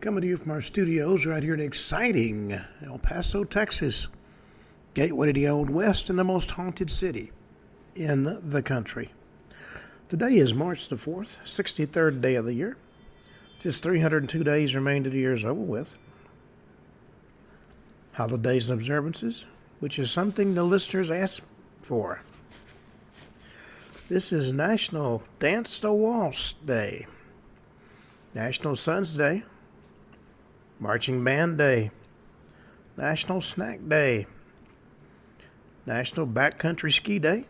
Coming to you from our studios right here in exciting El Paso, Texas, gateway to the Old West and the most haunted city in the country. Today is March the 4th, 63rd day of the year. Just 302 days remain to the year's over with. Holidays and observances, which is something the listeners ask for. This is National Dance the Waltz Day, National Sons Day, Marching Band Day, National Snack Day, National Backcountry Ski Day,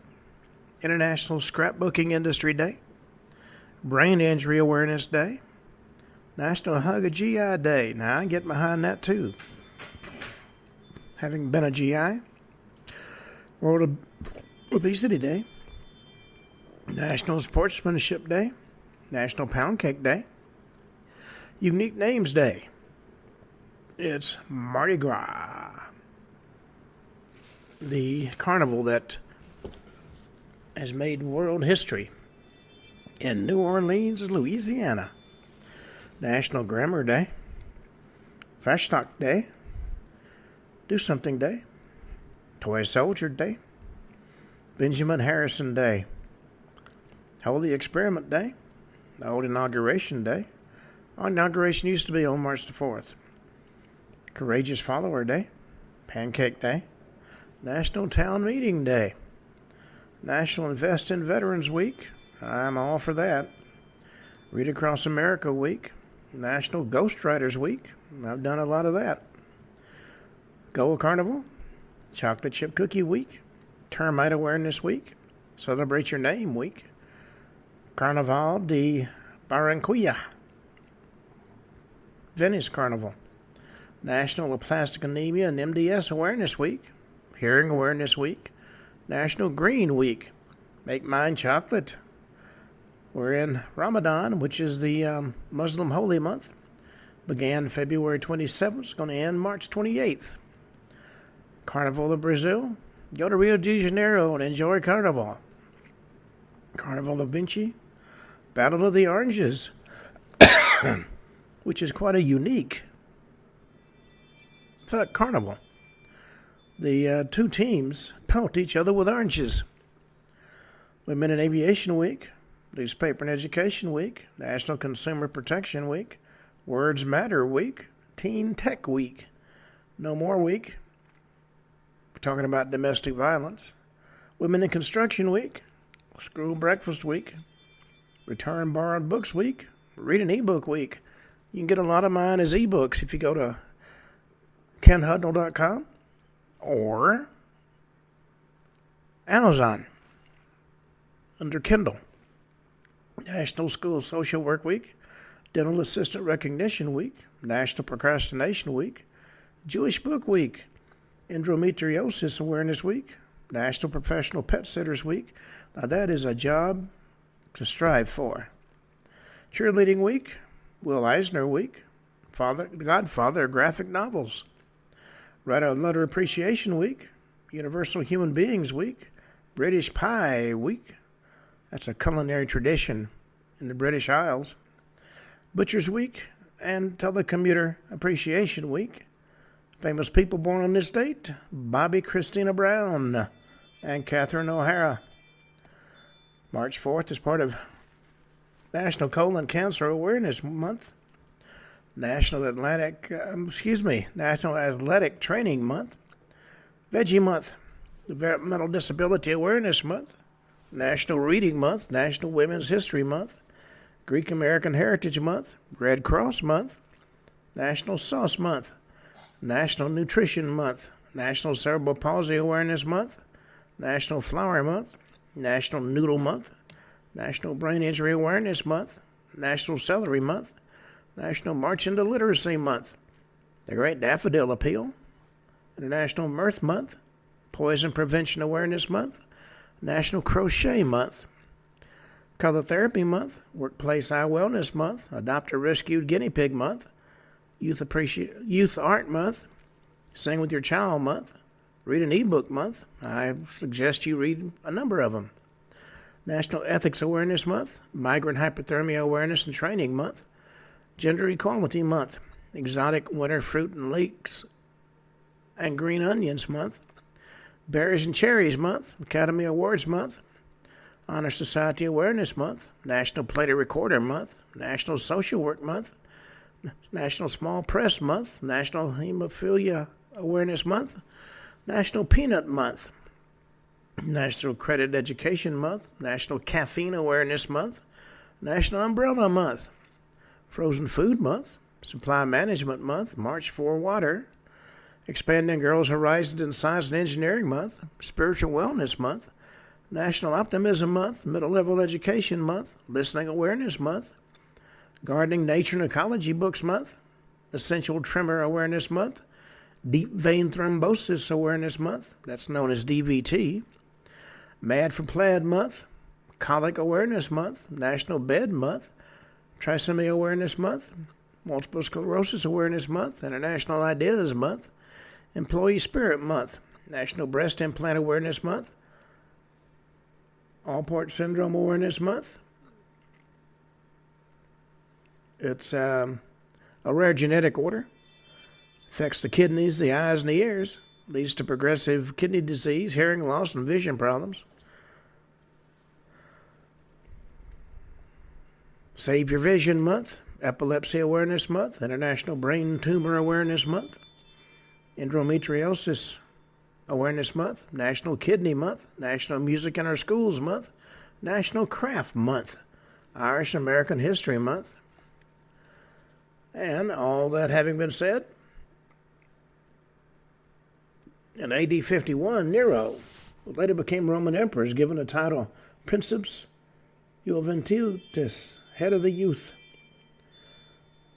International Scrapbooking Industry Day, Brain Injury Awareness Day, National Hug a GI Day. Now, I get behind that too. Having been a GI, World Obesity Day, National Sportsmanship Day, National Pound Cake Day, Unique Names Day. It's Mardi Gras, the carnival that has made world history in New Orleans, Louisiana. National Grammar Day, Fashstock Day, Do Something Day, Toy Soldier Day, Benjamin Harrison Day, Holy Experiment Day, Old Inauguration Day. Our inauguration used to be on March the 4th. Courageous Follower Day, Pancake Day, National Town Meeting Day, National Invest in Veterans Week. I'm all for that. Read Across America Week, National Ghostwriters Week. I've done a lot of that. Go Carnival, Chocolate Chip Cookie Week, Termite Awareness Week, Celebrate Your Name Week, Carnaval de Barranquilla, Venice Carnival, National Aplastic Anemia and MDS Awareness Week, Hearing Awareness Week, National Green Week, Make Mine Chocolate. We're in Ramadan, which is the Muslim holy month. Began February 27th, it's going to end March 28th. Carnival of Brazil, go to Rio de Janeiro and enjoy Carnival. Carnival of Vinci, Battle of the Oranges, which is quite a unique carnival. The two teams pelt each other with oranges. Women in Aviation Week, Newspaper and Education Week, National Consumer Protection Week, Words Matter Week, Teen Tech Week, No More Week. We're talking about domestic violence. Women in Construction Week, School Breakfast Week, Return Borrowed Books Week, Read an eBook Week. You can get a lot of mine as ebooks if you go to KenHudnall.com or Amazon under Kindle. National School Social Work Week, Dental Assistant Recognition Week, National Procrastination Week, Jewish Book Week, Endometriosis Awareness Week, National Professional Pet Sitters Week. Now that is a job to strive for. Cheerleading Week, Will Eisner Week, Godfather of Graphic Novels, Writer and Letter Appreciation Week, Universal Human Beings Week, British Pie Week. That's a culinary tradition in the British Isles. Butcher's Week and Telecommuter Appreciation Week. Famous people born on this date, Bobby Christina Brown and Catherine O'Hara. March 4th is part of National Colon Cancer Awareness Month, National Athletic Training Month, Veggie Month, Developmental Disability Awareness Month, National Reading Month, National Women's History Month, Greek American Heritage Month, Red Cross Month, National Sauce Month, National Nutrition Month, National Cerebral Palsy Awareness Month, National Flower Month, National Noodle Month, National Brain Injury Awareness Month, National Celery Month, National March into Literacy Month, the Great Daffodil Appeal, International Mirth Month, Poison Prevention Awareness Month, National Crochet Month, Color Therapy Month, Workplace Eye Wellness Month, Adopt a Rescued Guinea Pig Month, Youth Art Month, Sing with Your Child Month, Read an eBook Month. I suggest you read a number of them. National Ethics Awareness Month, Migrant Hypothermia Awareness and Training Month, Gender Equality Month, Exotic Winter Fruit and Leeks and Green Onions Month. Berries and Cherries Month. Academy Awards Month. Honor Society Awareness Month. National Play Recorder Month. National Social Work Month. National Small Press Month. National Hemophilia Awareness Month. National Peanut Month. National Credit Education Month. National Caffeine Awareness Month. National Umbrella Month. Frozen Food Month. Supply Management Month. March for Water. Expanding Girls' Horizons in Science and Engineering Month. Spiritual Wellness Month. National Optimism Month. Middle Level Education Month. Listening Awareness Month. Gardening, Nature, and Ecology Books Month. Essential Tremor Awareness Month. Deep Vein Thrombosis Awareness Month. That's known as DVT. Mad for Plaid Month. Colic Awareness Month. National Bed Month. Trisomy Awareness Month. Multiple Sclerosis Awareness Month. International Ideas Month. Employee Spirit Month. National Breast Implant Awareness Month. Alport Syndrome Awareness Month. It's a rare genetic order. Affects the kidneys, the eyes, and the ears. Leads to progressive kidney disease, hearing loss, and vision problems. Save Your Vision Month. Epilepsy Awareness Month. International Brain Tumor Awareness Month. Endometriosis Awareness Month. National Kidney Month. National Music in Our Schools Month. National Craft Month. Irish American History Month. And all that having been said, in AD 51, Nero, who later became Roman emperor, is given the title Princeps Juventutis, head of the youth.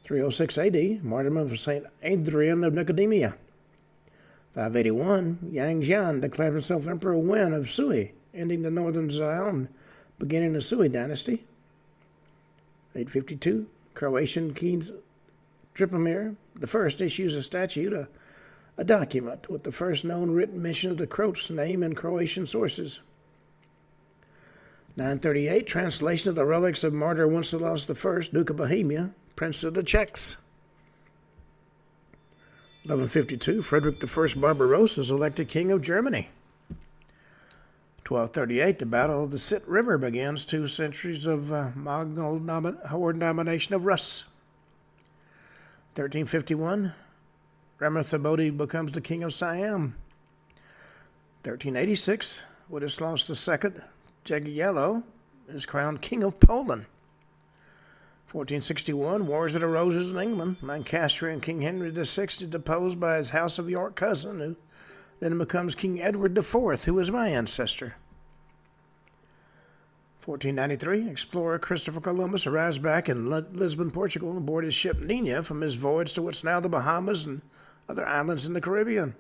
306 AD, martyrdom of St. Adrian of Nicodemia. 581, Yang Jian declared himself Emperor Wen of Sui, ending the northern Zhao and beginning the Sui dynasty. 852, Croatian King Tripomir I issues a statute, a document with the first known written mention of the Croat's name in Croatian sources. 938, translation of the relics of martyr Wenceslaus I, Duke of Bohemia, Prince of the Czechs. 1152, Frederick I Barbarossa is elected King of Germany. 1238, the Battle of the Sit River begins, 2 centuries of Mongol horde domination of Rus. 1351, Ramathabodhi becomes the king of Siam. 1386, Władysław II Jagiello is crowned king of Poland. 1461, wars that arose in England. Lancastrian King Henry VI is deposed by his House of York cousin, who then becomes King Edward IV, who was my ancestor. 1493, explorer Christopher Columbus arrives back in Lisbon, Portugal, aboard his ship Nina from his voyage to what's now the Bahamas and other islands in the Caribbean.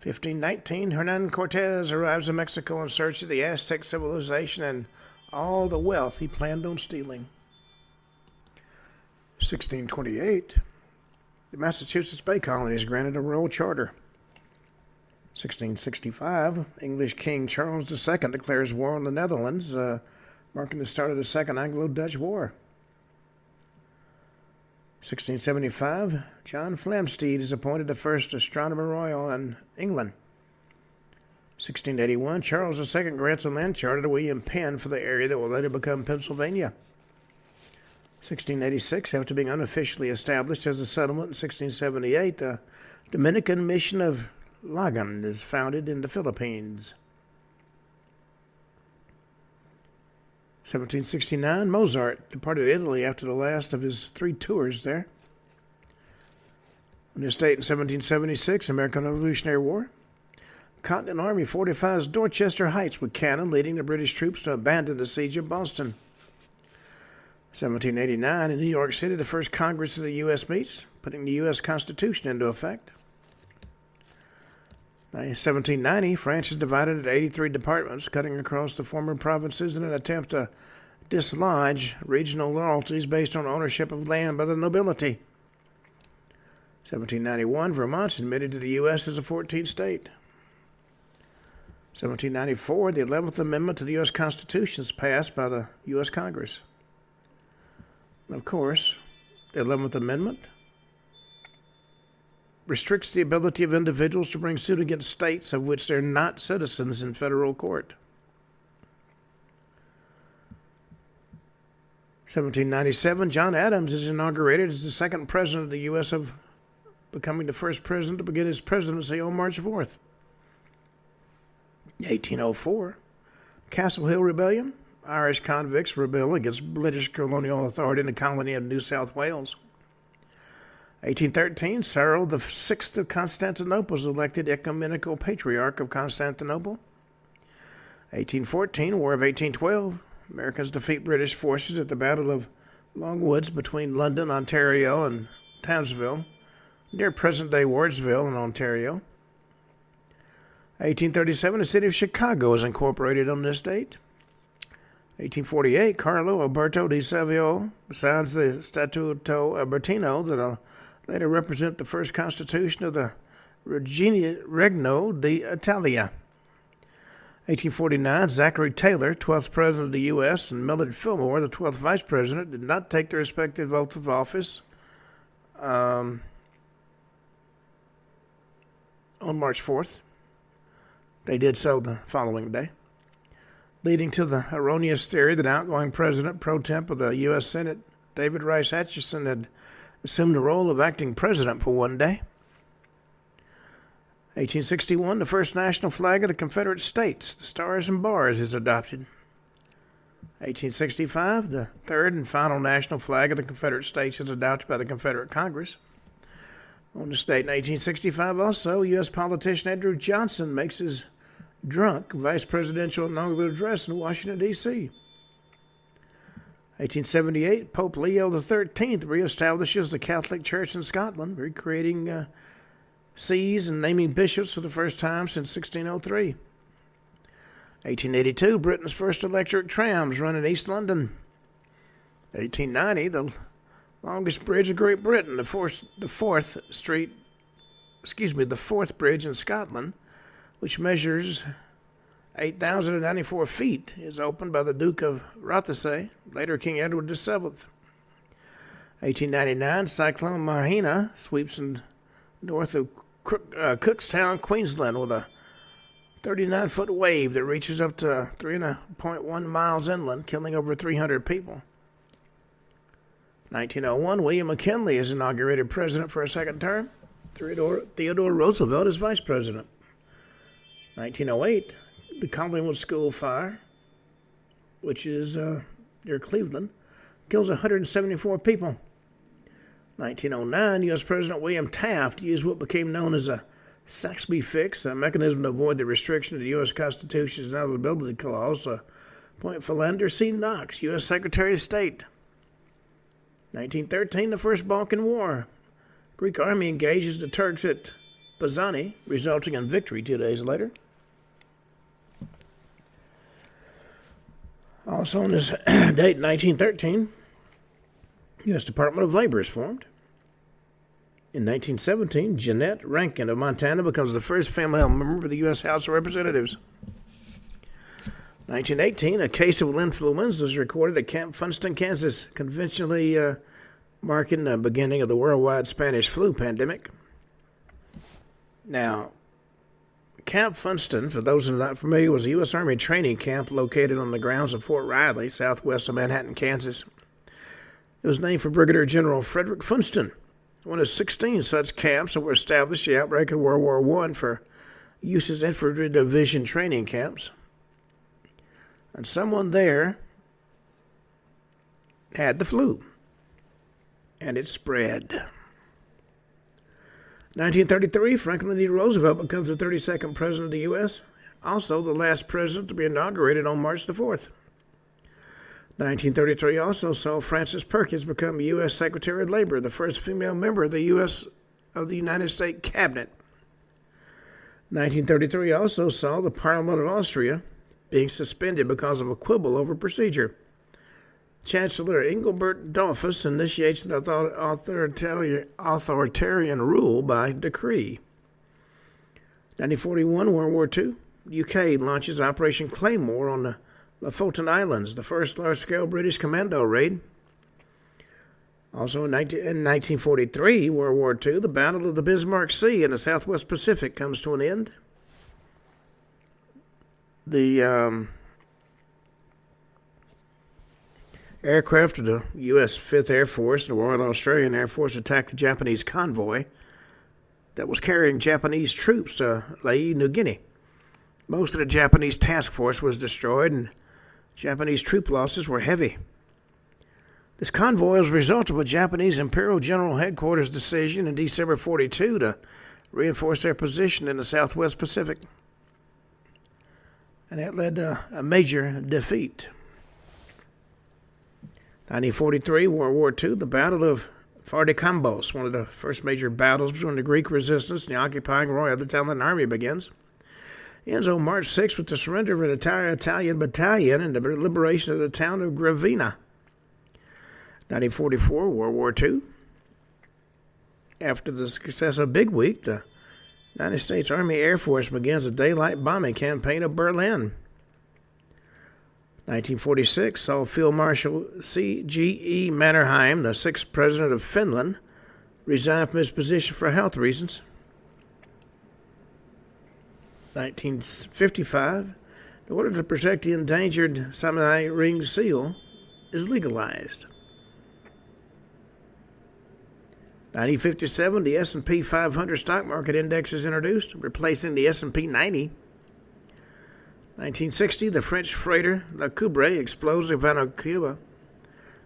1519, Hernan Cortez arrives in Mexico in search of the Aztec civilization and all the wealth he planned on stealing. 1628, the Massachusetts Bay Colony is granted a royal charter. 1665, English King Charles II declares war on the Netherlands, marking the start of the Second Anglo-Dutch War. 1675, John Flamsteed is appointed the first Astronomer Royal in England. 1681, Charles II grants a land charter to William Penn for the area that will later become Pennsylvania. 1686, after being unofficially established as a settlement in 1678, the Dominican Mission of Loudun is founded in the Philippines. 1769, Mozart departed Italy after the last of his 3 tours there. On this date in 1776, American Revolutionary War, Continental Army fortifies Dorchester Heights with cannon, leading the British troops to abandon the siege of Boston. 1789, in New York City, the first Congress of the U.S. meets, putting the U.S. Constitution into effect. 1790, France is divided into 83 departments, cutting across the former provinces in an attempt to dislodge regional loyalties based on ownership of land by the nobility. 1791, Vermont's admitted to the U.S. as a 14th state. 1794, the 11th Amendment to the U.S. Constitution is passed by the U.S. Congress. And of course, The 11th Amendment restricts the ability of individuals to bring suit against states of which they're not citizens in federal court. 1797, John Adams is inaugurated as the second president of the U.S., of becoming the first president to begin his presidency on March 4th. 1804, Castle Hill Rebellion. Irish convicts rebel against British colonial authority in the colony of New South Wales. 1813, Cyril VI of Constantinople is elected ecumenical patriarch of Constantinople. 1814, War of 1812. Americans defeat British forces at the Battle of Longwoods between London, Ontario, and Townsville, near present-day Wardsville in Ontario. 1837, the city of Chicago is incorporated on this date. 1848, Carlo Alberto di Savio signs the Statuto Albertino that'll later represent the first constitution of the Regno d'Italia. 1849, Zachary Taylor, 12th President of the U.S., and Millard Fillmore, the 12th Vice President, did not take their respective oaths of office on March 4th. They did so the following day, leading to the erroneous theory that outgoing President pro temp of the U.S. Senate, David Rice Atchison, had assumed the role of acting president for one day. 1861, the first national flag of the Confederate States, the Stars and Bars, is adopted. 1865, the third and final national flag of the Confederate States is adopted by the Confederate Congress. On this date in 1865 also, U.S. politician Andrew Johnson makes his drunk vice presidential inaugural address in Washington, D.C. 1878, Pope Leo XIII reestablishes the Catholic Church in Scotland, recreating sees and naming bishops for the first time since 1603. 1882, Britain's first electric trams run in East London. 1890, the longest bridge of Great Britain, the fourth bridge in Scotland, which measures 8,094 feet, is opened by the Duke of Rothesay, later King Edward VII. 1899, Cyclone Marina sweeps north of Cookstown, Queensland, with a 39-foot wave that reaches up to 3.1 miles inland, killing over 300 people. 1901, William McKinley is inaugurated president for a second term. Theodore Roosevelt is vice president. 1908, the Collingwood School fire, which is near Cleveland, kills 174 people. 1909, U.S. President William Taft used what became known as a Saxby fix, a mechanism to avoid the restriction of the U.S. Constitution's inalienability clause, to appoint Philander C. Knox, U.S. Secretary of State. 1913, the First Balkan War. Greek army engages the Turks at Bazani, resulting in victory 2 days later. Also on this date, 1913, U.S. Department of Labor is formed. In 1917, Jeanette Rankin of Montana becomes the first female member of the U.S. House of Representatives. 1918, a case of influenza is recorded at Camp Funston, Kansas, conventionally marking the beginning of the worldwide Spanish flu pandemic. Now, Camp Funston, for those who are not familiar, was a U.S. Army training camp located on the grounds of Fort Riley, southwest of Manhattan, Kansas. It was named for Brigadier General Frederick Funston, one of 16 such camps that were established at the outbreak of World War I for use as infantry division training camps. And someone there had the flu, and it spread. 1933, Franklin D. Roosevelt becomes the 32nd president of the U.S., also the last president to be inaugurated on March the 4th. 1933 also saw Frances Perkins become U.S. Secretary of Labor, the first female member of the United States Cabinet. 1933 also saw the Parliament of Austria being suspended because of a quibble over procedure. Chancellor Engelbert Dollfuss initiates an authoritarian rule by decree. 1941, World War II, UK launches Operation Claymore on the Lofoten Islands, the first large-scale British commando raid. Also in 1943, World War II, the Battle of the Bismarck Sea in the Southwest Pacific comes to an end. The aircraft of the U.S. 5th Air Force and the Royal Australian Air Force attacked a Japanese convoy that was carrying Japanese troops to Lae, New Guinea. Most of the Japanese task force was destroyed, and Japanese troop losses were heavy. This convoy was a result of a Japanese Imperial General Headquarters decision in December 1942 to reinforce their position in the Southwest Pacific. And that led to a major defeat. 1943, World War II, the Battle of Fardikambos, one of the first major battles between the Greek resistance and the occupying Royal Italian Army begins. It ends on March 6th with the surrender of an entire Italian battalion and the liberation of the town of Gravina. 1944, World War II. After the success of Big Week, the United States Army Air Force begins a daylight bombing campaign of Berlin. 1946 saw Field Marshal C.G.E. Mannerheim, the 6th President of Finland, resign from his position for health reasons. 1955, the order to protect the endangered Samoa ring seal is legalized. 1957, the S&P 500 stock market index is introduced, replacing the S&P 90. 1960, the French freighter La Coubre explodes in Havana, Cuba,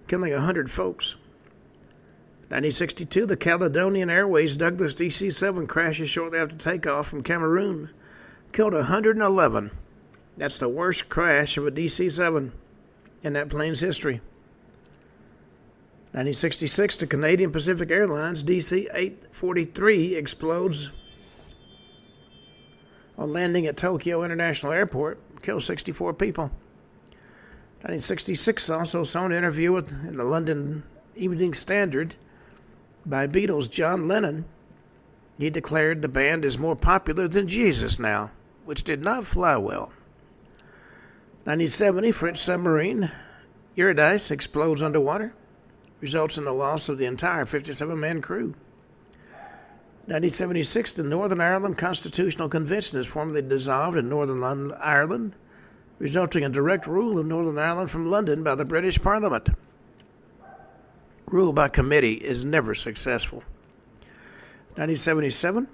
killing 100 folks. 1962, the Caledonian Airways Douglas DC-7 crashes shortly after takeoff from Cameroon, killed 111. That's the worst crash of a DC-7 in that plane's history. 1966, the Canadian Pacific Airlines DC-843 explodes on landing at Tokyo International Airport, kills 64 people. 1966 also saw an interview in the London Evening Standard by Beatles' John Lennon. He declared the band is more popular than Jesus now, which did not fly well. 1970, French submarine Eurydice explodes underwater, results in the loss of the entire 57-man crew. 1976, the Northern Ireland Constitutional Convention is formally dissolved in Northern Ireland, resulting in direct rule of Northern Ireland from London by the British Parliament. Rule by committee is never successful. 1977,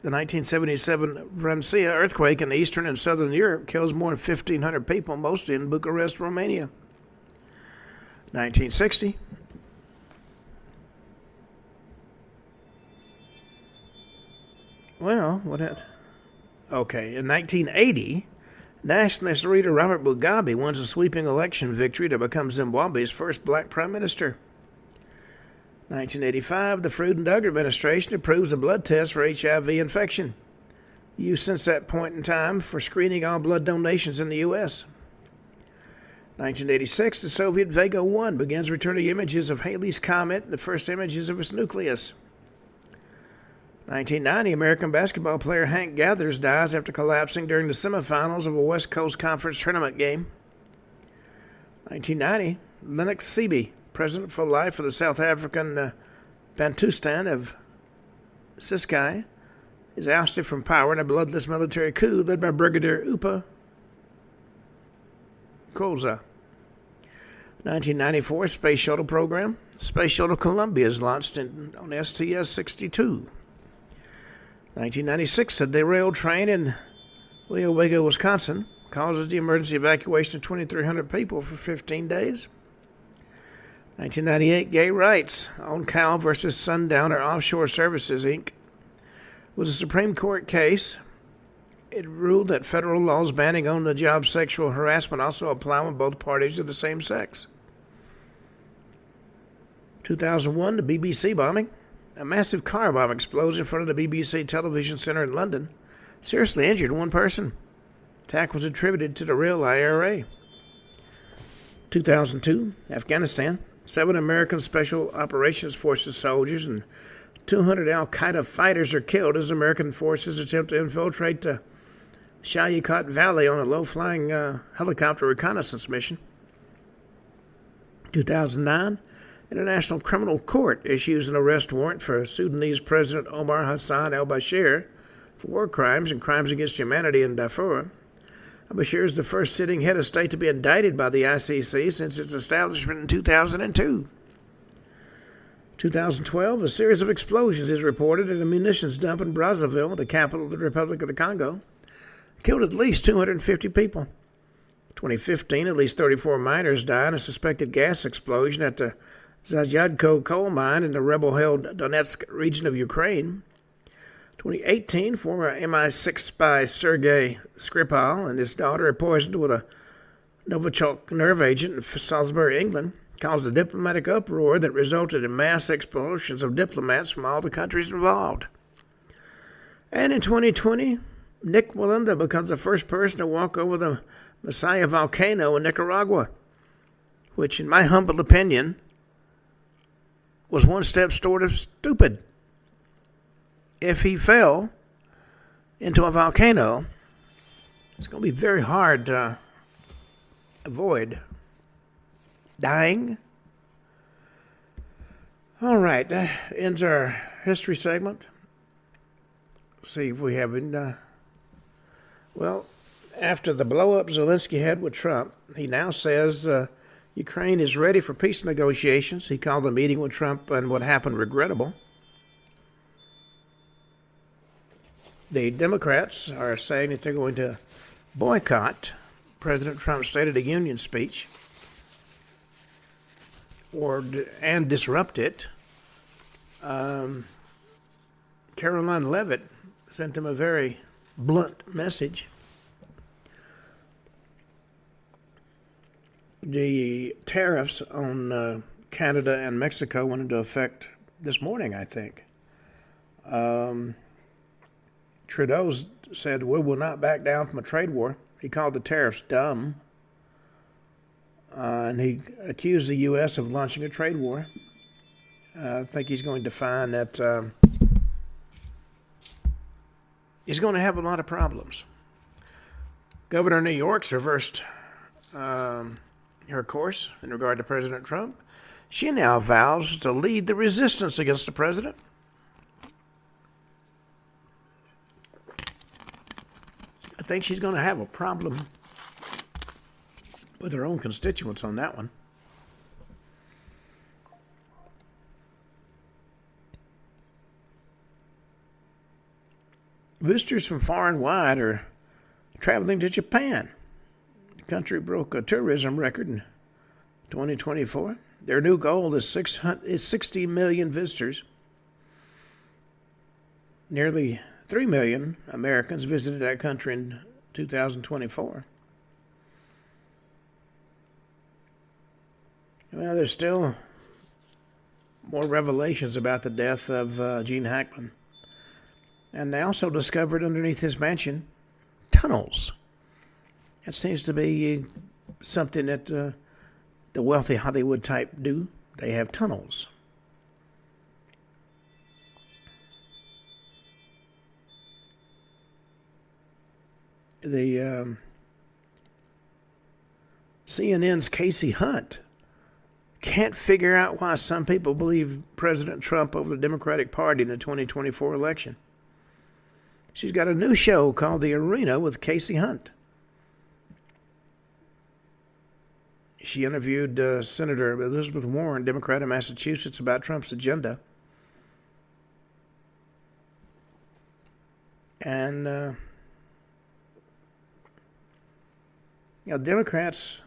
the 1977 Vrancia earthquake in eastern and southern Europe kills more than 1,500 people, mostly in Bucharest, Romania. 1960, in 1980, nationalist leader Robert Mugabe wins a sweeping election victory to become Zimbabwe's first black prime minister. 1985, the Food and Drug Administration approves a blood test for HIV infection, used since that point in time for screening all blood donations in the U.S. 1986, the Soviet Vega 1 begins returning images of Halley's Comet and the first images of its nucleus. 1990, American basketball player Hank Gathers dies after collapsing during the semifinals of a West Coast Conference tournament game. 1990, Lennox Seaby, president for life of the South African Bantustan of Ciskei, is ousted from power in a bloodless military coup led by Brigadier Upa Koza. 1994, Space Shuttle program. Space Shuttle Columbia is launched on STS-62. 1996, a derailed train in Weowega, Wisconsin, causes the emergency evacuation of 2,300 people for 15 days. 1998, gay rights on Cal versus Sundowner Offshore Services, Inc. was a Supreme Court case. It ruled that federal laws banning on-the-job sexual harassment also apply when both parties are the same sex. 2001, the BBC bombing. A massive car bomb explodes in front of the BBC television centre in London. Seriously injured one person. Attack was attributed to the real IRA. 2002, Afghanistan. 7 American Special Operations Forces soldiers and 200 al-Qaeda fighters are killed as American forces attempt to infiltrate the Shayikot Valley on a low-flying helicopter reconnaissance mission. 2009, International Criminal Court issues an arrest warrant for Sudanese President Omar Hassan al-Bashir for war crimes and crimes against humanity in Darfur. Al-Bashir is the first sitting head of state to be indicted by the ICC since its establishment in 2002. 2012, a series of explosions is reported at a munitions dump in Brazzaville, the capital of the Republic of the Congo, killed at least 250 people. 2015, at least 34 miners died in a suspected gas explosion at the Zazyadko coal mine in the rebel-held Donetsk region of Ukraine. 2018, former MI6 spy Sergei Skripal and his daughter are poisoned with a Novichok nerve agent in Salisbury, England, caused a diplomatic uproar that resulted in mass expulsions of diplomats from all the countries involved. And in 2020, Nick Walenda becomes the first person to walk over the Masaya volcano in Nicaragua, which, in my humble opinion, was one step short of stupid. If he fell into a volcano, it's going to be very hard to avoid dying. All right, that ends our history segment. See if we have any. Well, after the blow-up Zelensky had with Trump, he now says Ukraine is ready for peace negotiations. He called the meeting with Trump and what happened regrettable. The Democrats are saying that they're going to boycott President Trump's State of the Union speech and disrupt it. Caroline Leavitt sent him a very blunt message. The tariffs on Canada and Mexico went into effect this morning, I think. Trudeau said, we will not back down from a trade war. He called the tariffs dumb. And he accused the U.S. of launching a trade war. I think he's going to find that he's going to have a lot of problems. Governor of New York's reversed her course in regard to President Trump. She now vows to lead the resistance against the president. I think she's going to have a problem with her own constituents on that one. Visitors from far and wide are traveling to Japan. The country broke a tourism record in 2024. Their new goal is 60 million visitors. Nearly 3 million Americans visited that country in 2024. Well, there's still more revelations about the death of Gene Hackman. And they also discovered underneath his mansion tunnels. That seems to be something that the wealthy Hollywood type do. They have tunnels. The CNN's Casey Hunt can't figure out why some people believe President Trump over the Democratic Party in the 2024 election. She's got a new show called The Arena with Casey Hunt. She interviewed Senator Elizabeth Warren, Democrat of Massachusetts, about Trump's agenda. And, Democrats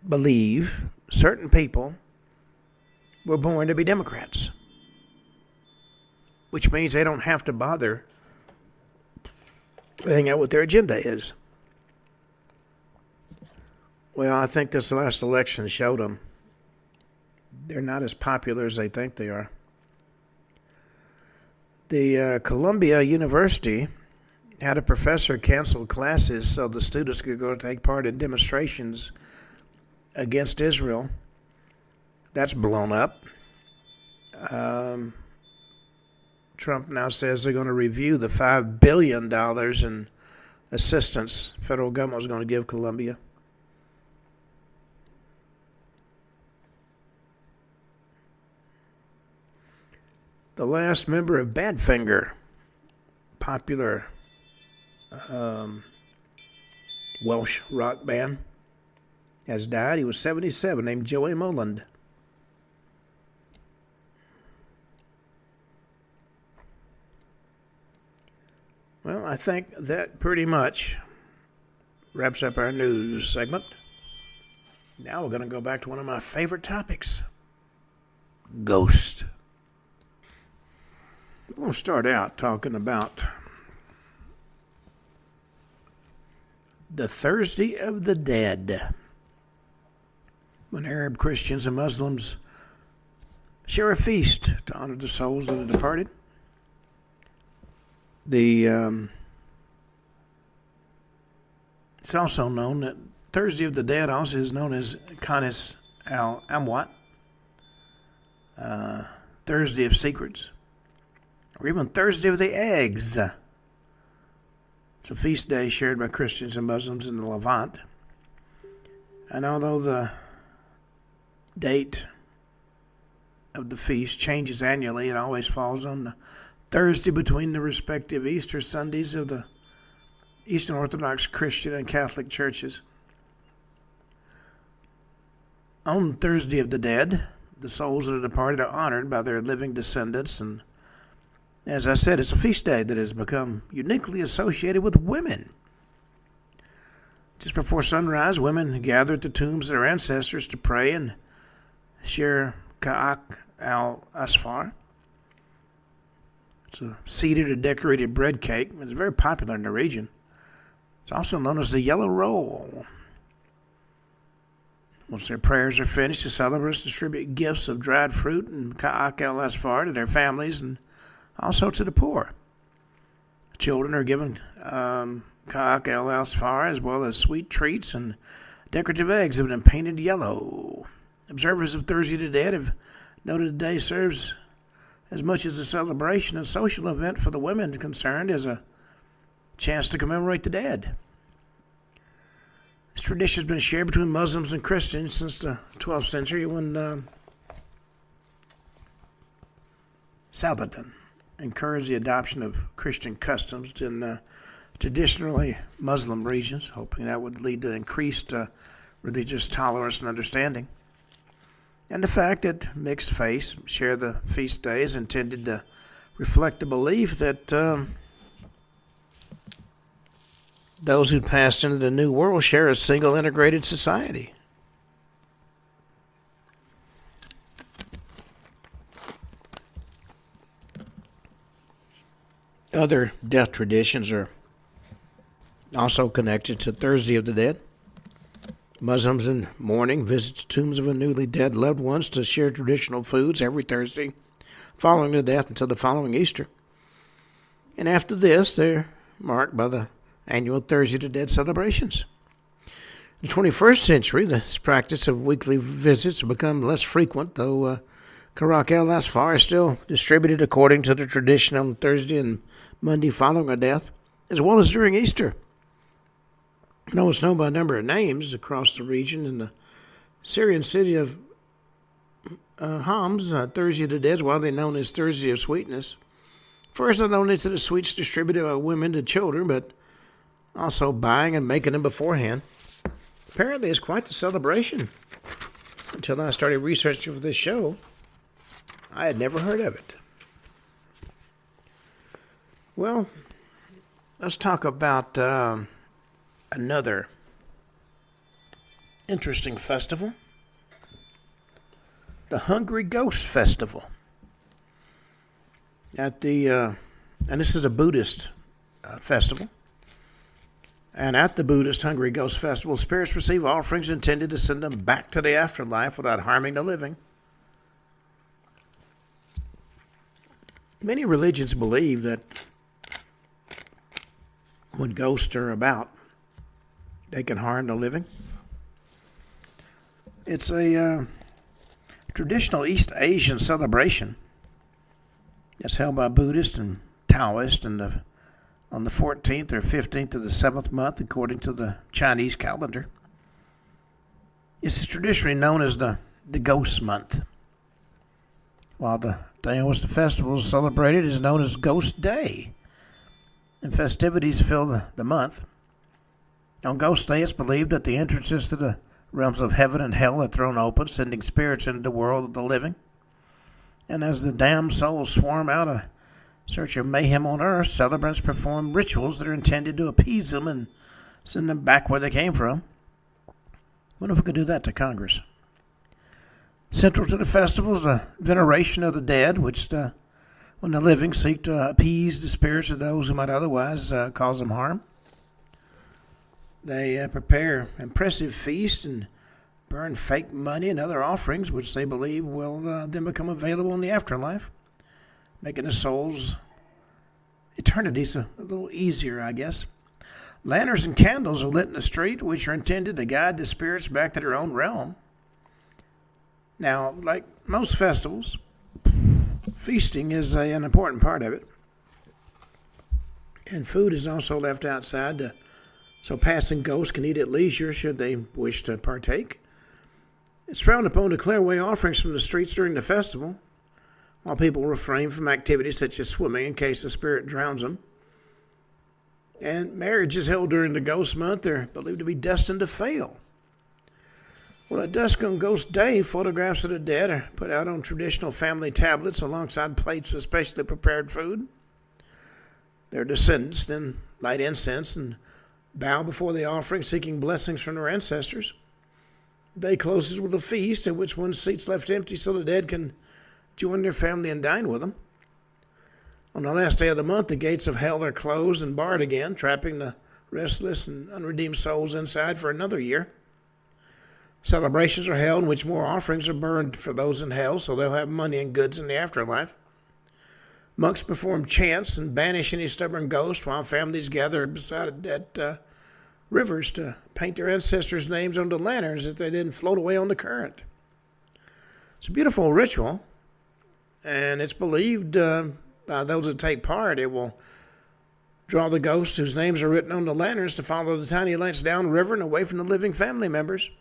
believe certain people were born to be Democrats, which means they don't have to bother laying out what their agenda is. Well, I think this last election showed them they're not as popular as they think they are. The Columbia University had a professor cancel classes so the students could go take part in demonstrations against Israel. That's blown up. Trump now says they're going to review the $5 billion in assistance the federal government was going to give Columbia. The last member of Badfinger, popular Welsh rock band, has died. He was 77, named Joey Moland. Well, I think that pretty much wraps up our news segment. Now we're going to go back to one of my favorite topics, ghosts. We'll start out talking about the Thursday of the Dead, when Arab Christians and Muslims share a feast to honor the souls of the departed. It's also known that Thursday of the Dead also is known as Khamis al-Amwat, Thursday of Secrets, or even Thursday of the Eggs. It's a feast day shared by Christians and Muslims in the Levant. And although the date of the feast changes annually, it always falls on the Thursday between the respective Easter Sundays of the Eastern Orthodox Christian and Catholic churches. On Thursday of the Dead, the souls of the departed are honored by their living descendants, and as I said, it's a feast day that has become uniquely associated with women. Just before sunrise, women gather at the tombs of their ancestors to pray and share Ka'ak al-Asfar. It's a seeded or decorated bread cake. It's very popular in the region. It's also known as the yellow roll. Once their prayers are finished, the celebrants distribute gifts of dried fruit and Ka'ak al-Asfar to their families and also to the poor. Children are given Ka'ak al-Asfar as well as sweet treats and decorative eggs that have been painted yellow. Observers of Thursday of the Dead have noted the day serves as much as a celebration and social event for the women concerned as a chance to commemorate the dead. This tradition has been shared between Muslims and Christians since the 12th century when Loudun encouraged the adoption of Christian customs in traditionally Muslim regions, hoping that would lead to increased religious tolerance and understanding. And the fact that mixed faiths share the feast day is intended to reflect the belief that those who passed into the New World share a single integrated society. Other death traditions are also connected to Thursday of the Dead. Muslims in mourning visit the tombs of a newly dead loved ones to share traditional foods every Thursday following the death until the following Easter. And after this, they're marked by the annual Thursday of the Dead celebrations. In the 21st century, this practice of weekly visits has become less frequent, though Ka'ak al-Asfar is still distributed according to the tradition on Thursday and Monday following a death, as well as during Easter. Though it's known by a number of names across the region, in the Syrian city of Homs, Thursday of the Dead is widely known as Thursday of Sweetness. First, not only to the sweets distributed by women to children, but also buying and making them beforehand. Apparently, it's quite the celebration. Until I started researching for this show, I had never heard of it. Well, let's talk about another interesting festival, the Hungary Ghost Festival. And this is a Buddhist festival. And at the Buddhist Hungary Ghost Festival, spirits receive offerings intended to send them back to the afterlife without harming the living. Many religions believe that when ghosts are about, they can harm the living. It's a traditional East Asian celebration that's held by Buddhists and Taoists on the 14th or 15th of the 7th month, according to the Chinese calendar. This is traditionally known as the Ghost Month. while the day on which the festival is celebrated is known as Ghost Day, and festivities fill the month. On Ghost Day, it's believed that the entrances to the realms of heaven and hell are thrown open, sending spirits into the world of the living. And as the damned souls swarm out in search of mayhem on earth, celebrants perform rituals that are intended to appease them and send them back where they came from. What if we could do that to Congress? Central to the festival is the veneration of the dead, which when the living seek to appease the spirits of those who might otherwise cause them harm. They prepare impressive feasts and burn fake money and other offerings, which they believe will then become available in the afterlife, making the soul's eternities a little easier, I guess. Lanterns and candles are lit in the street, which are intended to guide the spirits back to their own realm. Now, like most festivals, feasting is an important part of it. And food is also left outside so passing ghosts can eat at leisure should they wish to partake. It's frowned upon to clear away offerings from the streets during the festival, while people refrain from activities such as swimming in case the spirit drowns them. And marriages held during the ghost month are believed to be destined to fail. Well, at dusk on Ghost Day, photographs of the dead are put out on traditional family tablets alongside plates of specially prepared food. Their descendants then light incense and bow before the offering, seeking blessings from their ancestors. The day closes with a feast in which one's seat's left empty so the dead can join their family and dine with them. On the last day of the month, the gates of hell are closed and barred again, trapping the restless and unredeemed souls inside for another year. Celebrations are held in which more offerings are burned for those in hell, so they'll have money and goods in the afterlife. Monks perform chants and banish any stubborn ghost, while families gather beside rivers to paint their ancestors' names onto lanterns if they didn't float away on the current. It's a beautiful ritual, and it's believed by those that take part it will draw the ghosts whose names are written on the lanterns to follow the tiny lights down river and away from the living family members,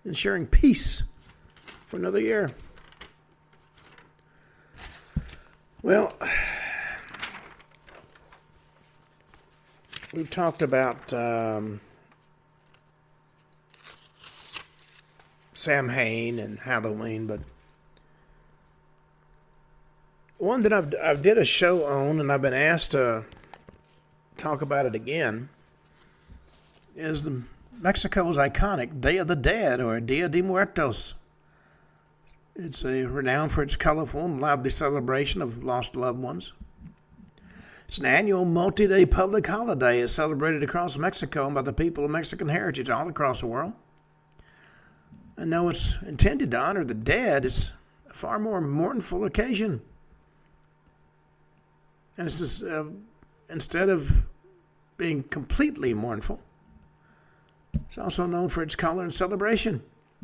ensuring peace for another year. Well, we've talked about Samhain and Halloween, but one that I've did a show on and I've been asked to talk about it again is Mexico's iconic Day of the Dead, or Dia de Muertos. It's renowned for its colorful and lively celebration of lost loved ones. It's an annual multi-day public holiday. It's celebrated across Mexico by the people of Mexican heritage all across the world. And though it's intended to honor the dead, it's a far more mournful occasion. And it's just, instead of being completely mournful, it's also known for its color and celebration.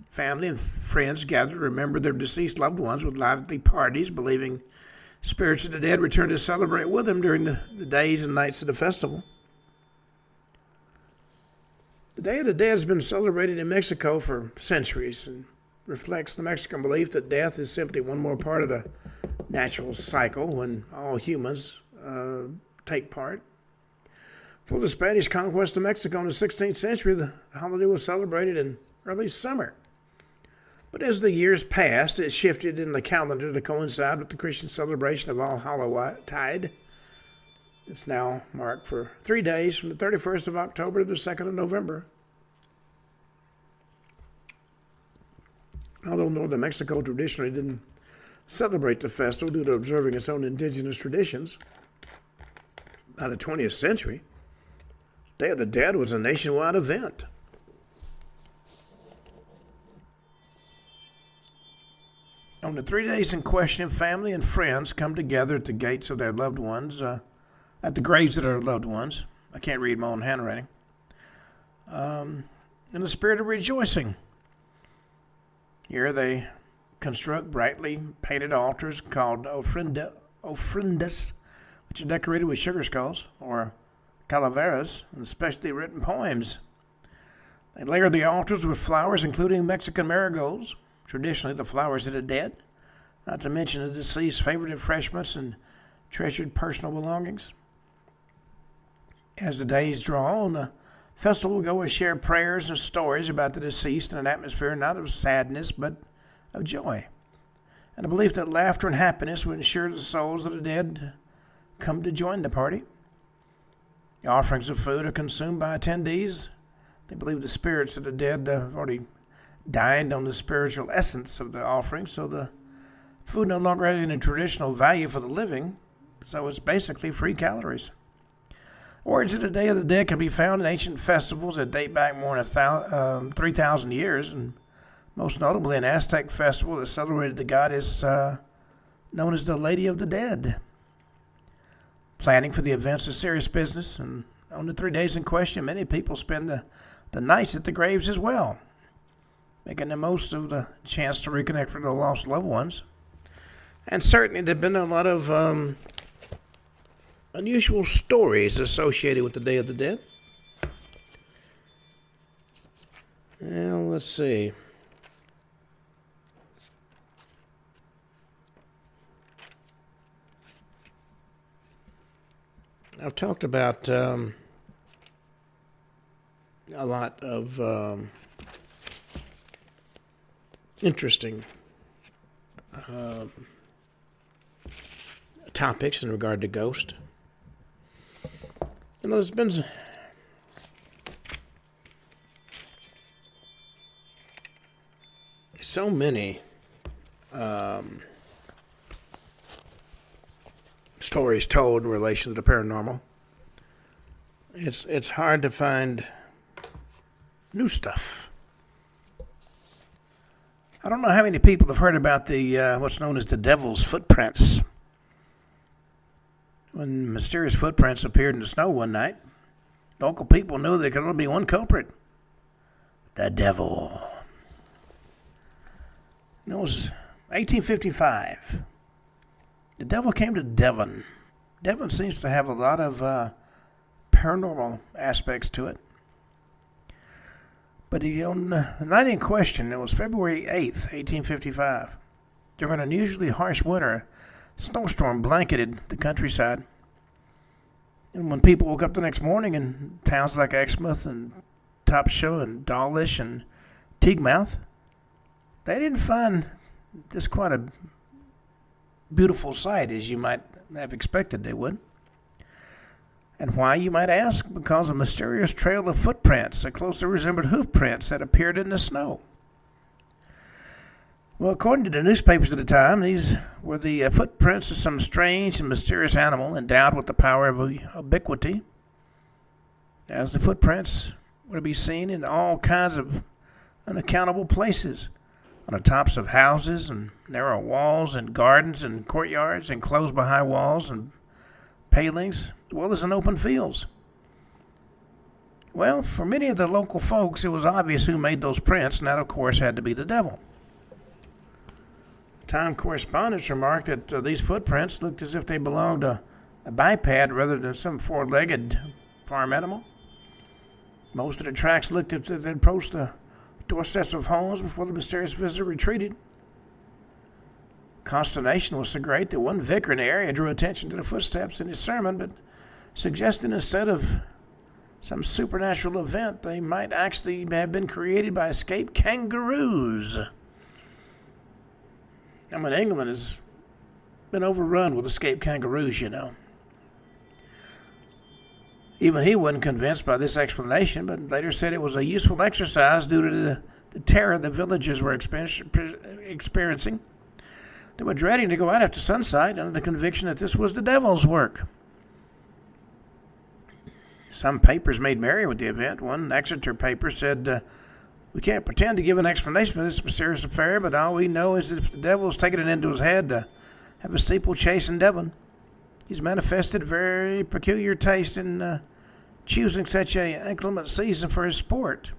Family and friends gather to remember their deceased loved ones with lively parties, believing spirits of the dead return to celebrate with them during the days and nights of the festival. The Day of the Dead has been celebrated in Mexico for centuries and reflects the Mexican belief that death is simply one more part of the natural cycle when all humans take part. For the Spanish conquest of Mexico in the 16th century, the holiday was celebrated in early summer. But as the years passed, it shifted in the calendar to coincide with the Christian celebration of All Hallows Tide. It's now marked for 3 days from the 31st of October to the 2nd of November. Although northern Mexico traditionally didn't celebrate the festival due to observing its own indigenous traditions, by the 20th century, Day of the Dead was a nationwide event. On the 3 days in question, family and friends come together at the gates of their loved ones, at the graves of their loved ones. I can't read my own handwriting. In the spirit of rejoicing. Here they construct brightly painted altars called ofrendas, which are decorated with sugar skulls or calaveras and specially written poems. They layer the altars with flowers, including Mexican marigolds, traditionally the flowers of the dead, not to mention the deceased's favorite refreshments and treasured personal belongings. As the days draw on, the festival goers share prayers and stories about the deceased in an atmosphere not of sadness but of joy, and a belief that laughter and happiness will ensure the souls of the dead come to join the party. The offerings of food are consumed by attendees. They believe the spirits of the dead have already dined on the spiritual essence of the offering, so the food no longer has any traditional value for the living, so it's basically free calories. Origins of the Day of the Dead can be found in ancient festivals that date back more than 3,000 years, and most notably an Aztec festival that celebrated the goddess known as the Lady of the Dead. Planning for the events is serious business, and on the 3 days in question, many people spend the nights at the graves as well, making the most of the chance to reconnect with their lost loved ones. And certainly there have been a lot of unusual stories associated with the Day of the Dead. Well, let's see. I've talked about a lot of interesting topics in regard to ghost. And there's been so many stories told in relation to the paranormal. It's hard to find new stuff. I don't know how many people have heard about the what's known as the devil's footprints. When mysterious footprints appeared in the snow one night, local people knew there could only be one culprit: the devil. And it was 1855. The devil came to Devon. Devon seems to have a lot of paranormal aspects to it. But on the night in question, it was February 8th, 1855. During an unusually harsh winter, a snowstorm blanketed the countryside. And when people woke up the next morning in towns like Exmouth and Topshaw and Dawlish and Teagemouth, they didn't find this quite a beautiful sight as you might have expected they would. And why, you might ask? Because a mysterious trail of footprints that closely resembled hoof prints had appeared in the snow. Well, according to the newspapers at the time, these were the footprints of some strange and mysterious animal endowed with the power of ubiquity, as the footprints were to be seen in all kinds of unaccountable places, on the tops of houses and narrow walls and gardens and courtyards enclosed by high walls and palings, as well as in open fields. Well, for many of the local folks, it was obvious who made those prints, and that, of course, had to be the devil. Time correspondents remarked that these footprints looked as if they belonged to a biped rather than some four-legged farm animal. Most of the tracks looked as if they'd approached the doorsteps of homes before the mysterious visitor retreated. Consternation was so great that one vicar in the area drew attention to the footsteps in his sermon, but suggested instead of some supernatural event, they might actually have been created by escaped kangaroos. I mean, England has been overrun with escaped kangaroos, you know. Even he wasn't convinced by this explanation, but later said it was a useful exercise due to the terror the villagers were experiencing. They were dreading to go out after sunset under the conviction that this was the devil's work. Some papers made merry with the event. One Exeter paper said, "We can't pretend to give an explanation for this mysterious affair, but all we know is that if the devil's taken it into his head to have a steeplechase in Devon, he's manifested very peculiar taste in choosing such a inclement season for his sport."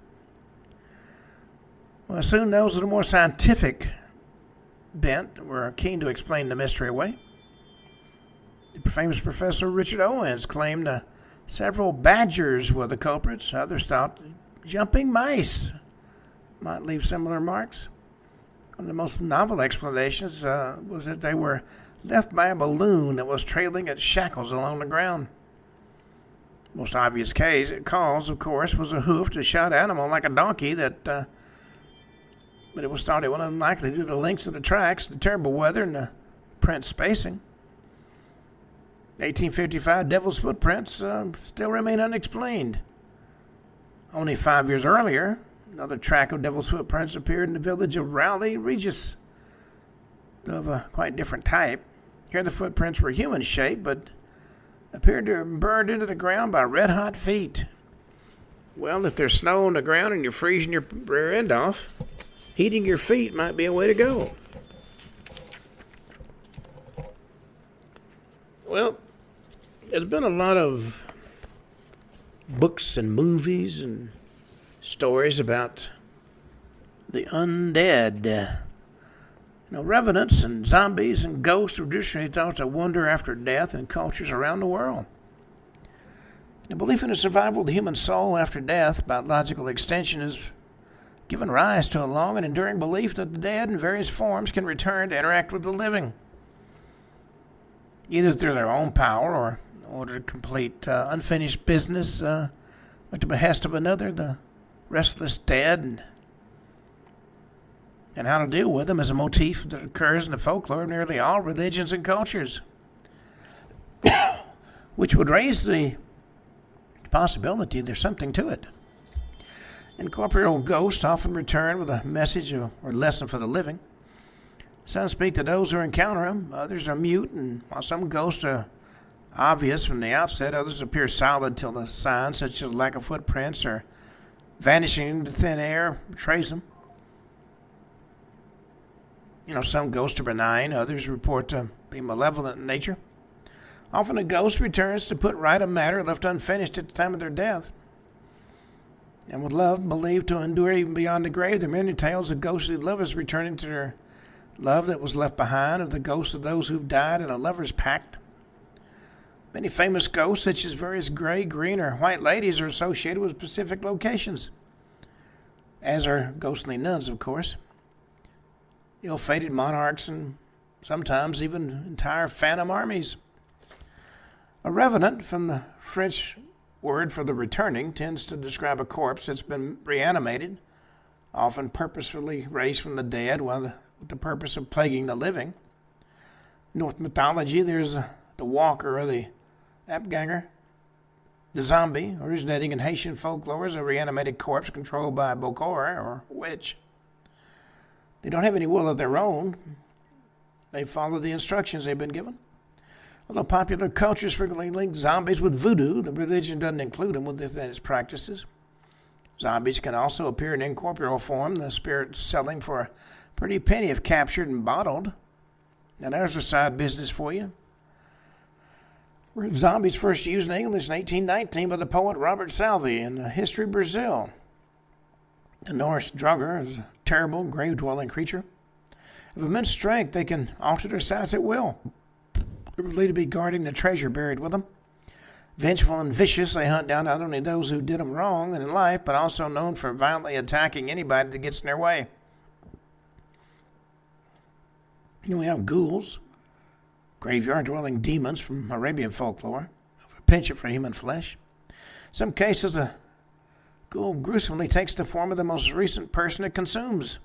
Well, soon those of the more scientific bent were keen to explain the mystery away. The famous Professor Richard Owens claimed several badgers were the culprits. Others thought jumping mice might leave similar marks. One of the most novel explanations was that they were left by a balloon that was trailing its shackles along the ground. Most obvious cause, of course, was a hoofed, a shod animal like a donkey but it was thought it was unlikely due to the lengths of the tracks, the terrible weather, and the print spacing. 1855 Devil's footprints still remain unexplained. Only 5 years earlier, another track of Devil's footprints appeared in the village of Rowley Regis, of a quite different type. Here the footprints were human-shaped, but appeared to have burned into the ground by red-hot feet. Well, if there's snow on the ground and you're freezing your rear end off, heating your feet might be a way to go. Well, there's been a lot of books and movies and stories about the undead. Revenants and zombies and ghosts are traditionally thought to wander after death in cultures around the world. The belief in the survival of the human soul after death, by logical extension, has given rise to a long and enduring belief that the dead in various forms can return to interact with the living, either through their own power or in order to complete unfinished business at the behest of another, the restless dead, and how to deal with them is a motif that occurs in the folklore of nearly all religions and cultures, which would raise the possibility there's something to it. Incorporeal ghosts often return with a message or lesson for the living. Some speak to those who encounter them, others are mute, and while some ghosts are obvious from the outset, others appear solid till the signs, such as lack of footprints or vanishing into thin air, betrays them. Some ghosts are benign, others report to be malevolent in nature. Often a ghost returns to put right a matter left unfinished at the time of their death. And with love believed to endure even beyond the grave, there are many tales of ghostly lovers returning to their love that was left behind, of the ghosts of those who've died in a lover's pact. Many famous ghosts, such as various gray, green, or white ladies, are associated with specific locations, as are ghostly nuns, of course. Ill-fated monarchs, and sometimes even entire phantom armies. A revenant, from the French word for the returning, tends to describe a corpse that's been reanimated, often purposefully raised from the dead with the purpose of plaguing the living. In Norse mythology, there's the walker or the Apganger. The zombie, originating in Haitian folklore, is a reanimated corpse controlled by a bokor or witch. They don't have any will of their own. They follow the instructions they've been given. Although popular cultures frequently link zombies with voodoo, the religion doesn't include them within its practices. Zombies can also appear in incorporeal form, the spirit selling for a pretty penny if captured and bottled. Now there's a side business for you. Zombies first used in English in 1819 by the poet Robert Southey in History of Brazil. The Norse Draugr is a terrible, grave-dwelling creature. Of immense strength, they can alter their size at will. They're believed to be guarding the treasure buried with them. Vengeful and vicious, they hunt down not only those who did them wrong in life, but also known for violently attacking anybody that gets in their way. We have ghouls, graveyard-dwelling demons from Arabian folklore, a penchant for human flesh. In some cases, a ghoul gruesomely takes the form of the most recent person it consumes.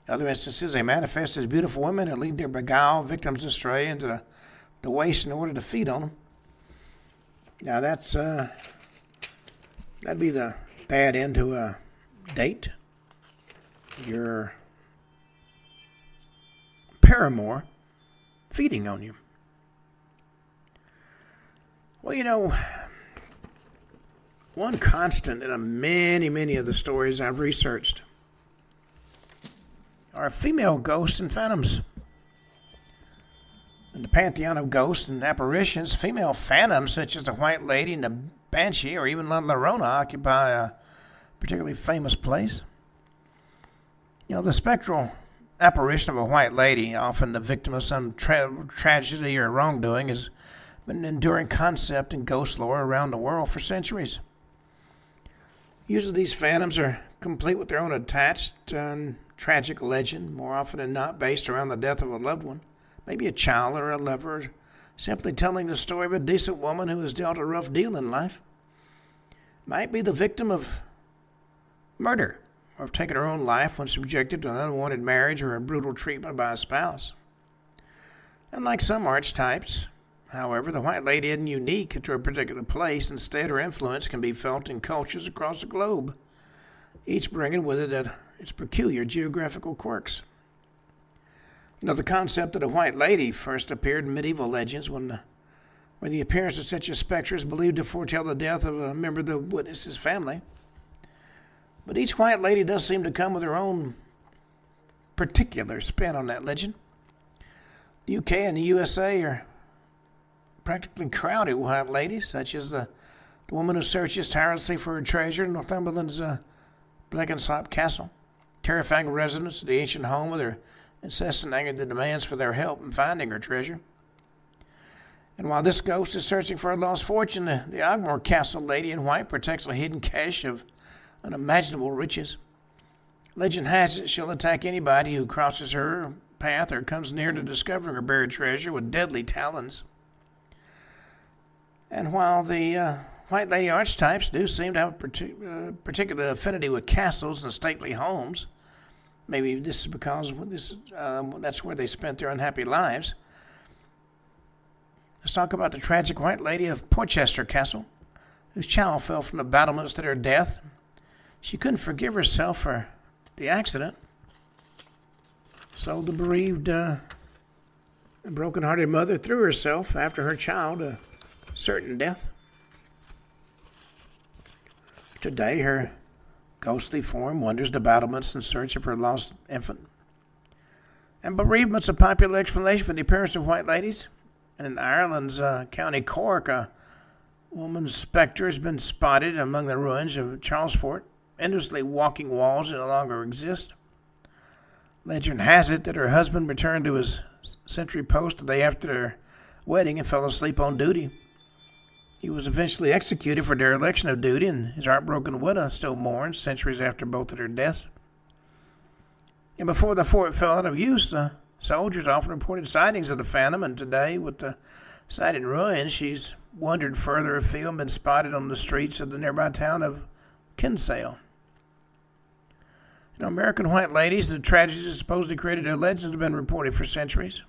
In other instances, they manifest as beautiful women and lead their beguiled victims astray into the waste in order to feed on them. Now that'd be the bad end to a date. Your paramour feeding on you. Well, one constant in many of the stories I've researched are female ghosts and phantoms. In the pantheon of ghosts and apparitions, female phantoms such as the White Lady and the Banshee or even La Llorona occupy a particularly famous place. The spectral apparition of a White Lady, often the victim of some tragedy or wrongdoing, has been an enduring concept in ghost lore around the world for centuries. Usually these phantoms are complete with their own attached and tragic legend, more often than not based around the death of a loved one, maybe a child or a lover, simply telling the story of a decent woman who has dealt a rough deal in life. Might be the victim of murder, or have taken her own life when subjected to an unwanted marriage or a brutal treatment by a spouse. Unlike some archetypes, however, the White Lady isn't unique to a particular place. Instead, her influence can be felt in cultures across the globe, each bringing with it its peculiar geographical quirks. The concept of the White Lady first appeared in medieval legends where the appearance of such a specter is believed to foretell the death of a member of the witness's family. But each White Lady does seem to come with her own particular spin on that legend. The UK and the USA are practically crowded with White Ladies, such as the woman who searches tirelessly for her treasure in Northumberland's Blenkinsop Castle, terrifying residents of the ancient home with their incessant anger demands for their help in finding her treasure. And while this ghost is searching for a lost fortune, the Ogmore Castle Lady in White protects a hidden cache of unimaginable riches. Legend has it she'll attack anybody who crosses her path or comes near to discovering her buried treasure with deadly talons. And while the White Lady archetypes do seem to have a particular affinity with castles and stately homes, maybe this is because that's where they spent their unhappy lives. Let's talk about the tragic White Lady of Portchester Castle, whose child fell from the battlements to her death. She couldn't forgive herself for the accident, so the bereaved and broken-hearted mother threw herself after her child a certain death. Today, her ghostly form wanders the battlements in search of her lost infant. And bereavement's a popular explanation for the appearance of White Ladies. And in Ireland's County Cork, a woman's spectre has been spotted among the ruins of Charlesfort, endlessly walking walls that no longer exist. Legend has it that her husband returned to his sentry post the day after their wedding and fell asleep on duty. He was eventually executed for dereliction of duty, and his heartbroken widow still mourns centuries after both of their deaths. And before the fort fell out of use, the soldiers often reported sightings of the phantom, and today, with the site in ruins, she's wandered further afield and been spotted on the streets of the nearby town of Kinsale. American White Ladies, the tragedies that supposedly created their legends, have been reported for centuries.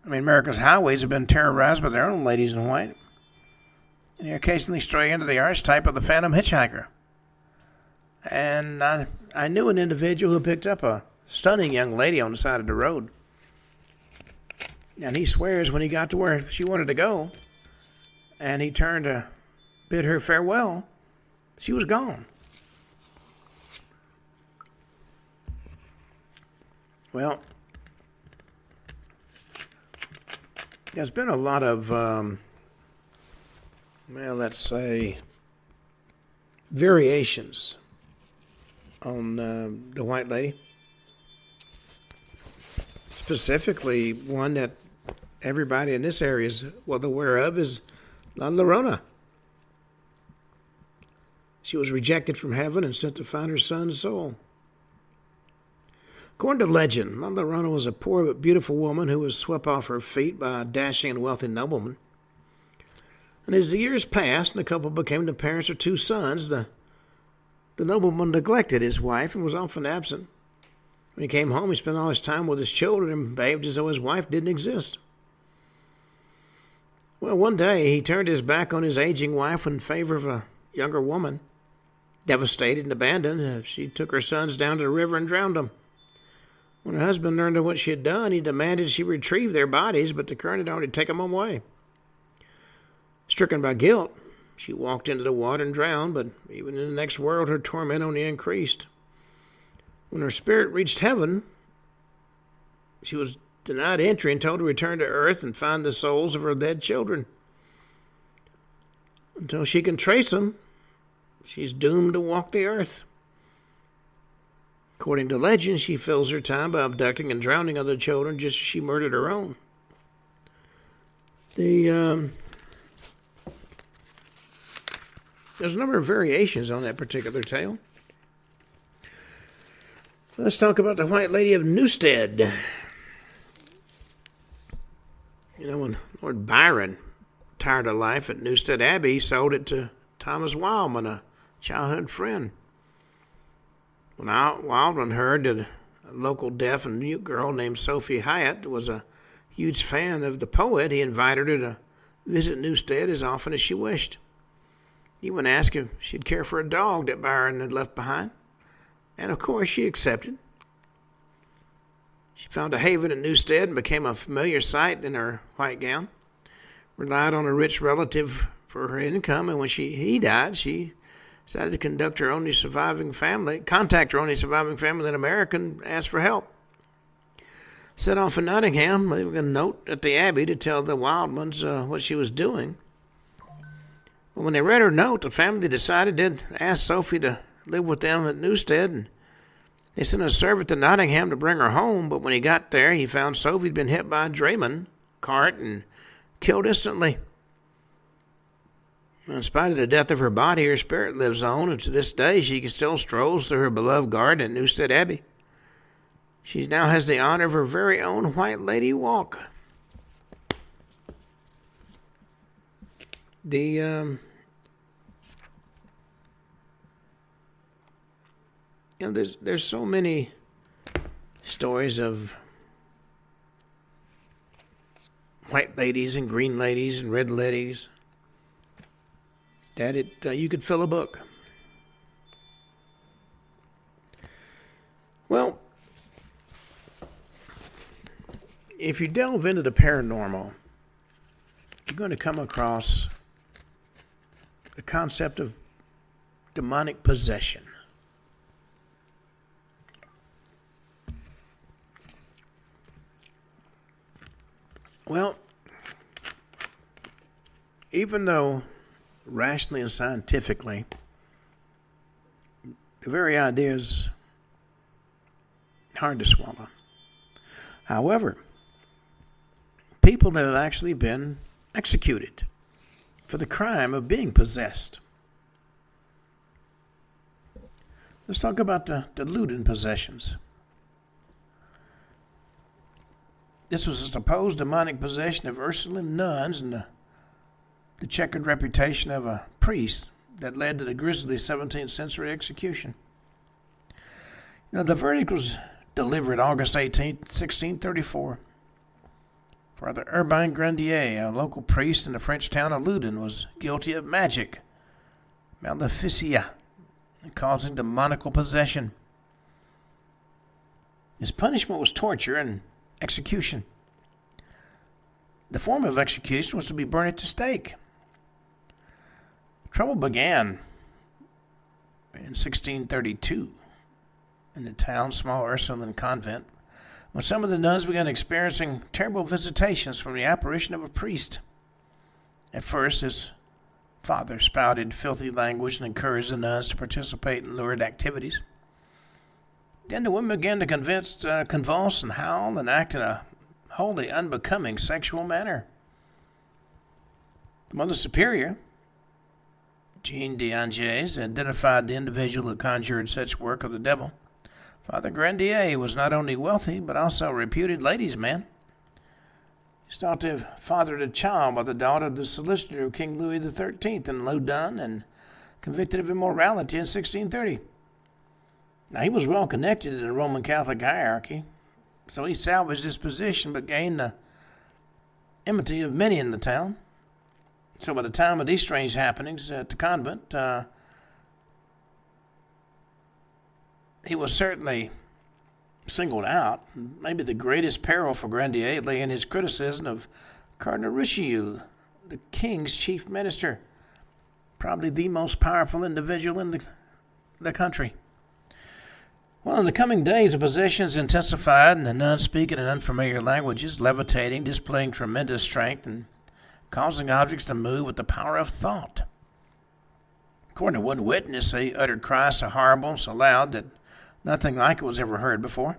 America's highways have been terrorized by their own ladies in white, and they occasionally stray into the archetype of the phantom hitchhiker. And I knew an individual who picked up a stunning young lady on the side of the road. And he swears when he got to where she wanted to go, and he turned to bid her farewell, she was gone. Well, there's been a lot of, let's say, variations on the White Lady. Specifically, one that everybody in this area is well aware of is La Llorona. She was rejected from heaven and sent to find her son's soul. According to legend, La Llorona was a poor but beautiful woman who was swept off her feet by a dashing and wealthy nobleman. And as the years passed and the couple became the parents of two sons, the nobleman neglected his wife and was often absent. When he came home, he spent all his time with his children and behaved as though his wife didn't exist. Well, one day he turned his back on his aging wife in favor of a younger woman. Devastated and abandoned, she took her sons down to the river and drowned them. When her husband learned of what she had done, he demanded she retrieve their bodies, but the current had already taken them away. Stricken by guilt, she walked into the water and drowned, but even in the next world, her torment only increased. When her spirit reached heaven, she was denied entry and told to return to earth and find the souls of her dead children. Until she can trace them, she's doomed to walk the earth. According to legend, she fills her time by abducting and drowning other children just as she murdered her own. There's a number of variations on that particular tale. Let's talk about the White Lady of Newstead. You know, when Lord Byron tired of life at Newstead Abbey, he sold it to Thomas Wildman, a childhood friend. When Wildman heard that a local deaf and mute girl named Sophie Hyatt was a huge fan of the poet, he invited her to visit Newstead as often as she wished. He even asked if she'd care for a dog that Byron had left behind. And of course, she accepted. She found a haven at Newstead and became a familiar sight in her white gown. Relied on a rich relative for her income, and when he died, she decided to contact her only surviving family in America and ask for help. Set off for Nottingham, leaving a note at the Abbey to tell the Wildmans what she was doing. But when they read her note, the family decided to ask Sophie to live with them at Newstead, and they sent a servant to Nottingham to bring her home, but when he got there, he found Sophie had been hit by a drayman cart and killed instantly. In spite of the death of her body, her spirit lives on, and to this day she still strolls through her beloved garden at Newstead Abbey. She now has the honor of her very own White Lady Walk. There's so many stories of white ladies and green ladies and red ladies that you could fill a book. Well, if you delve into the paranormal, you're going to come across the concept of demonic possession. Well, even though rationally and scientifically the very idea is hard to swallow. However, people that have actually been executed for the crime of being possessed. Let's talk about the Loudun possessions. This was a supposed demonic possession of Ursuline nuns and the checkered reputation of a priest that led to the grisly 17th century execution. Now, the verdict was delivered August 18, 1634. Father Urbain Grandier, a local priest in the French town of Loudun, was guilty of magic, maleficia, and causing demoniacal possession. His punishment was torture and execution. The form of execution was to be burned at the stake. Trouble began in 1632 in the town's small Ursuline convent when some of the nuns began experiencing terrible visitations from the apparition of a priest. At first, his father spouted filthy language and encouraged the nuns to participate in lurid activities. Then the women began to convulse and howl and act in a wholly unbecoming sexual manner. The Mother Superior, Jean de Angers, identified the individual who conjured such work of the devil. Father Grandier was not only wealthy, but also a reputed ladies' man. He is thought to have fathered a child by the daughter of the solicitor of King Louis XIII in Loudun and convicted of immorality in 1630. Now, he was well connected in the Roman Catholic hierarchy, so he salvaged his position but gained the enmity of many in the town. So by the time of these strange happenings at the convent, he was certainly singled out. Maybe the greatest peril for Grandier lay in his criticism of Cardinal Richelieu, the king's chief minister, probably the most powerful individual in the country. Well, in the coming days, the possessions intensified, and the nuns speaking in unfamiliar languages, levitating, displaying tremendous strength, and causing objects to move with the power of thought. According to one witness, they uttered cries so horrible and so loud that nothing like it was ever heard before.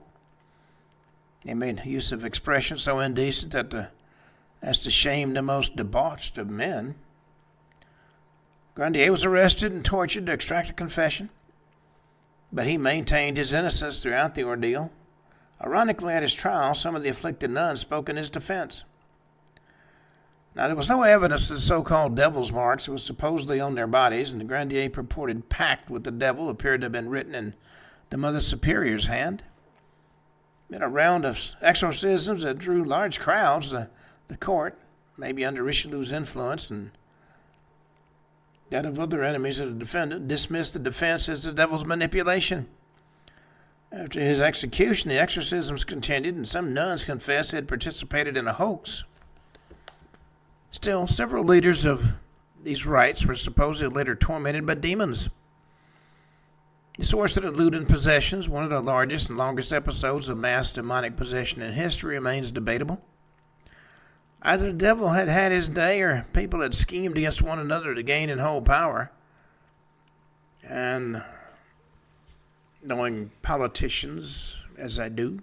They made use of expressions so indecent as to shame the most debauched of men. Grandier was arrested and tortured to extract a confession. but he maintained his innocence throughout the ordeal. Ironically, at his trial, some of the afflicted nuns spoke in his defense. Now, there was no evidence of the so-called devil's marks that was supposedly on their bodies, and the Grandier purported pact with the devil appeared to have been written in the Mother Superior's hand. In a round of exorcisms that drew large crowds, the court, maybe under Richelieu's influence and that of other enemies of the defendant, dismissed the defense as the devil's manipulation. After his execution, the exorcisms continued, and some nuns confessed they had participated in a hoax. Still, several leaders of these rites were supposedly later tormented by demons. The source of the Loudun possessions, one of the largest and longest episodes of mass demonic possession in history, remains debatable. Either the devil had had his day or people had schemed against one another to gain and hold power. And knowing politicians as I do,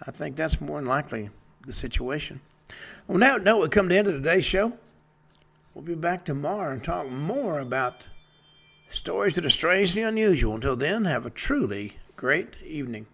I think that's more than likely the situation. On that note, we come to the end of today's show. We'll be back tomorrow and talk more about stories that are strangely unusual. Until then, have a truly great evening.